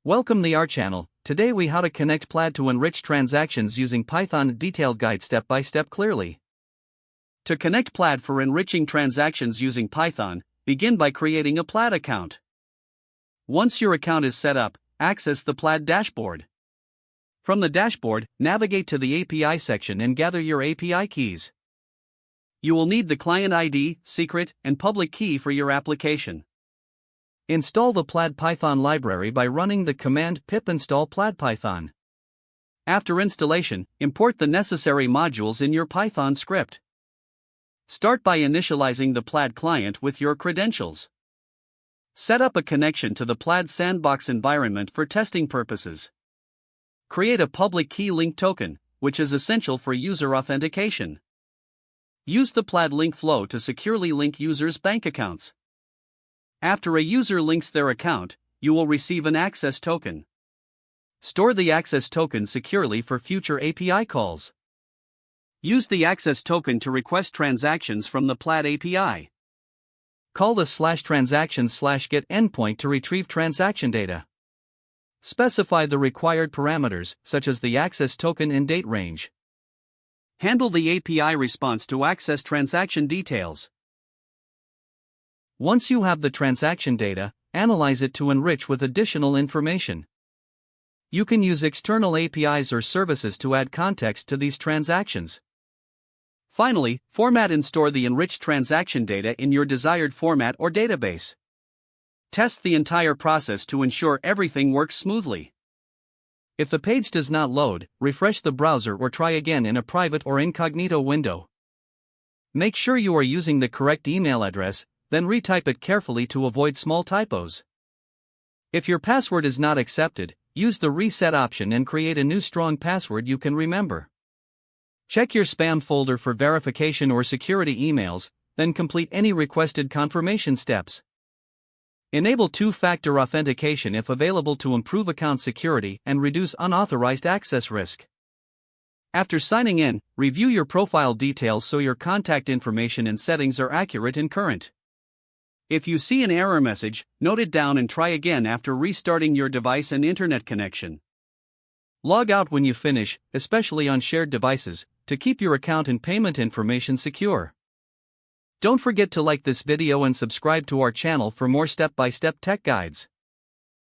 Welcome to our channel. Today we how to connect Plaid to enrich transactions using Python. Detailed guide step by step clearly. To connect Plaid for enriching transactions using Python, begin by creating a Plaid account. Once your account is set up, access the Plaid dashboard. From the dashboard, navigate to the API section and gather your API keys. You will need the client ID, secret, and public key for your application. Install the Plaid Python library by running the command pip install plaid python. After installation, import the necessary modules in your Python script. Start by initializing the Plaid client with your credentials. Set up a connection to the Plaid sandbox environment for testing purposes. Create a public key link token, which is essential for user authentication. Use the Plaid link flow to securely link users' bank accounts. After a user links their account, you will receive an access token. Store the access token securely for future API calls. Use the access token to request transactions from the Plaid API. Call the /transactions/get endpoint to retrieve transaction data. Specify the required parameters, such as the access token and date range. Handle the API response to access transaction details. Once you have the transaction data, analyze it to enrich with additional information. You can use external APIs or services to add context to these transactions. Finally, format and store the enriched transaction data in your desired format or database. Test the entire process to ensure everything works smoothly. If the page does not load, refresh the browser or try again in a private or incognito window. Make sure you are using the correct email address, then retype it carefully to avoid small typos. If your password is not accepted, use the reset option and create a new strong password you can remember. Check your spam folder for verification or security emails, then complete any requested confirmation steps. Enable two-factor authentication if available to improve account security and reduce unauthorized access risk. After signing in, review your profile details so your contact information and settings are accurate and current. If you see an error message, note it down and try again after restarting your device and internet connection. Log out when you finish, especially on shared devices, to keep your account and payment information secure. Don't forget to like this video and subscribe to our channel for more step-by-step tech guides.